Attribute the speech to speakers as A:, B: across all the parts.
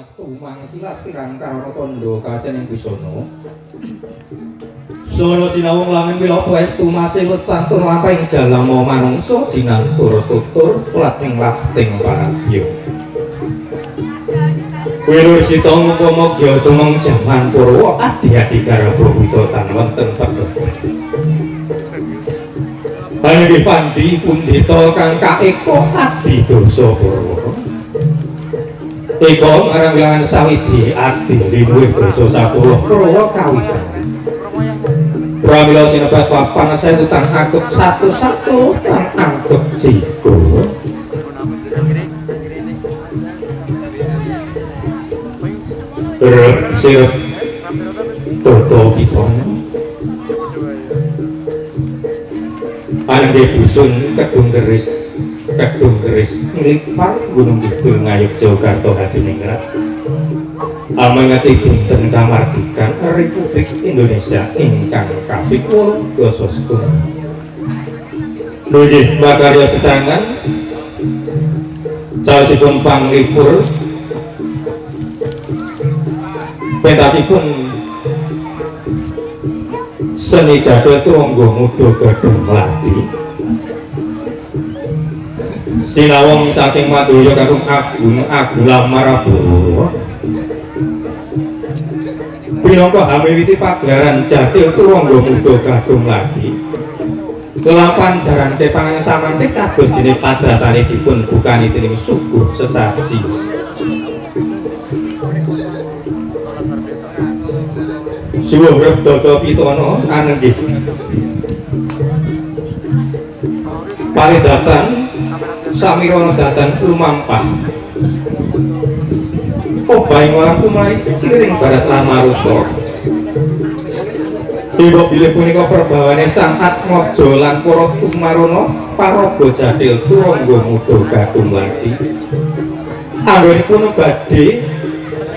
A: Astu mangsilat sirang karana tandha kasen ing busana. Sono sinawung lamin wilopo estu masih lestantur lampahing jalama manungsa jinantur tutur lating lapting panagya. Wilur sita ngupamagya tumeng jaman Purwa adi-adi garwa witotan wonten pedhot. Panggih pandi pundhita kang kaeka adi dosa Purwa. Eka marang wilangan sawiji adi liwih dosa 10 Purwa kawitan. Pramila sinebat papan sewu tang angkut satu-satu tang angkut jigo. Sirep toto pitana Anggih busun kedung keris nglipar gunung kidul ngayuk Jogarta hadiningrat amangati dinten kamardikan Republik Indonesia ingkang kaping 8 nggih makarya sesarengan salesipun panglipur pentasipun seni jadul turangga muda gadung mladi sinawung saking Madya kakung Agung Lamarabawa pinangka hamiwiti pagelaran jadul turangga muda gadung mladi kelapan jaran tepangan samantik kados dene padratane dipun bukani dening suguh sesaji. Suwung Toto Pitana anenggih paridatan samirana datan lumampah obahing walang kumlahi siriring barat lamaruta dewa bilih punika perbawane sang Atmaja lan para tumaruna paraga jadil turangga muda gadung mladi anggenipun badhe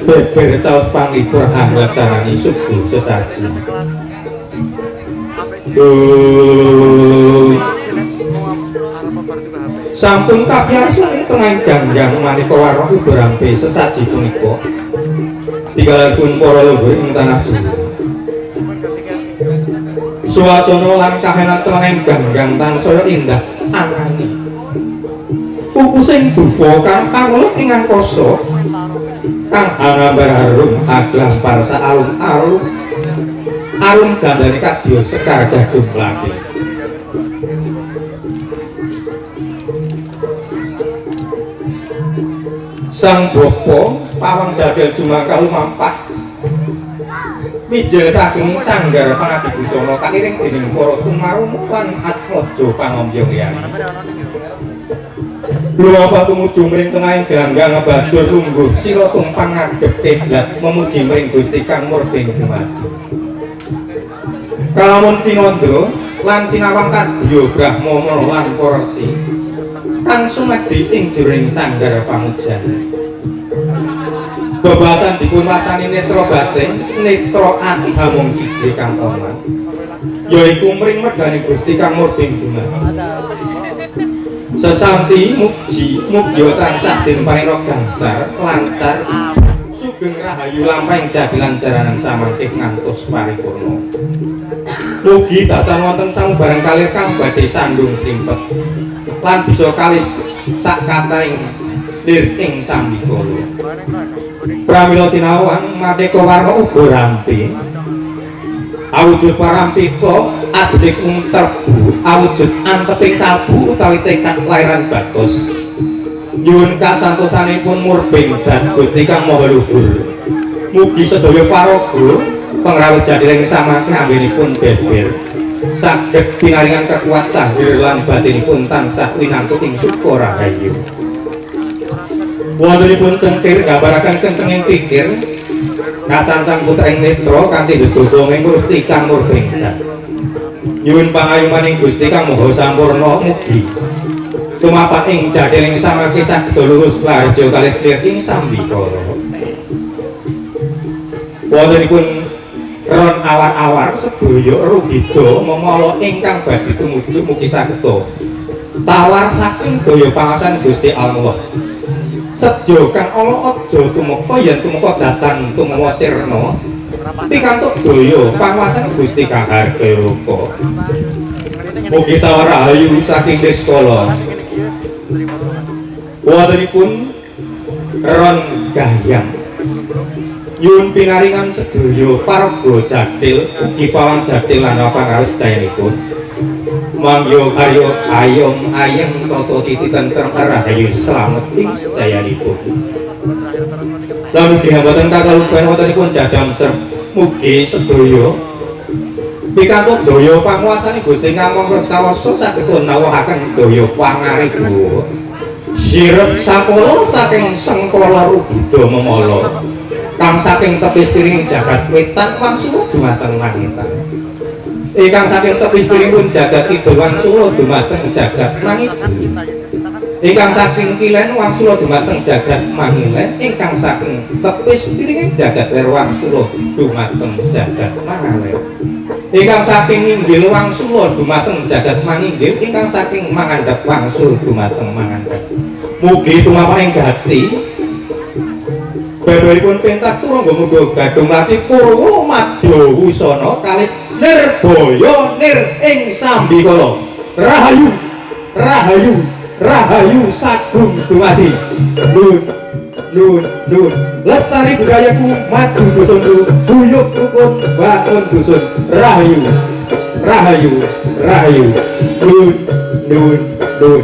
A: beber caos panglipur anglaksanani suguh sesaji. Sampun kapiyarsa ing tengahing ganggang manika warna uberampe sesaji punika tinggalipun para leluhur ing tanah Jawa. Suasana lan kahanan tengahing ganggang tansaya indah ananging pupusing dupa kang pangulut ing angkasa kang angambar harum aglang parsa alun-alun alun gandane kadya sekar gadung mladi. Sang bapa pawang jadil jumangkah lumampah mijil saking sanggar pangadibusana kairing dening para tumaruna lan Atmaja pangombyong liyane. Lumampah tumuju mring tengahing gelanggang badur lungguh sira tumpang ngadhep kiblat memuji mring Gusti Kang Murding dumadi. Kalamun cinandra lan sinawang kadya Brahmana lan para resi kang sumedhi ing jroning sanggar pamujan. Bebasan dipun wastani netra batin, netra ati hamung siji kang ana. Yaiku mring mergane Gusti Kang Murding dumadi. Sesanti mugya tansah den paring gangsar lancar sugeng rahayu lampahing jadilan jaranan samantik ngantos paripurna. Mugi datan wonten samubarang kalir kang badhe sandung srimpet lan bisa kalis sak katahing lir ing sambikala. Pramila sinawang maneka warna uga rampi awujud parampika adik terbu awujud anteping kalbu utawi tekad lairan batos nyuwun kasantosanipun Murbing dan Gusti Kang Maha Luhur mugi sedaya paraga pangrawit jadiling samangke anggenipun beber saged pinaringan kekuat sahir lan batinipun tansah winantuk ing suka rahayu. Wontenipun cengkir gambaraken kencenging pikir katancang putring netra kanthi bedodo ing Gusti Kang Murbing. Nyuwun pangayumaning Gusti Kang Maha Sampurna mugi tumapak ing jadiling samangke saged lurus larja kalih lir ing sambikala. Wontenipun ron awar-awar sedaya rugida memala ingkang badhe tumuju mugi saged tawar saking daya pangasan Gusti Allah. Sedya kang ala aja tumeka yen tumeka datan tumawa sirna pikantuk daya panguwasan Gusti Kang Hardeloka. Mugi tawar rahayu saking Niskala. Wontenipun Ron Gahyang nyuwun pinaringan sedaya paraga jathil ugi pawang jathil lan pangrawit sedayanipun. Mangyo karya ayom ayem tata titi tentrem rahayu slamet ing sedayanipun. Lan ugi hambaten kakalungguhan wontenipun dadam ser mugi sedaya pikantuk daya panguwasane Gusti Kang Kawasa saged nawahaken daya pangaribu. Sirep sakala saking sengkala rubida memala kang saking tepis piring jagat wetan wangsul dumateng langitan. Ingkang saking tepis piringipun jagat kidul wangsul dumateng jagat langit. Ingkang saking kilen wangsul dumateng jagat mangilen. Ingkang saking tepis piring jagat ler wangsul dumateng jagat mangaler. Ingkang saking inggil wangsul dumateng jagat manginggil. Ingkang saking mangandhap wangsul dumateng mangandhap. Mugi tumapaning gati babaipun pentas turangga muga gadung lati Purwa Madya Wusana kalis Nirbaya nir ing sambikala. Rahayu rahayu rahayu sagung dumadi. Nun lestari budayaku maju dusunku guyub rukun bangun dusun. Rahayu rahayu rahayu nun.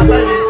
B: Apa ini?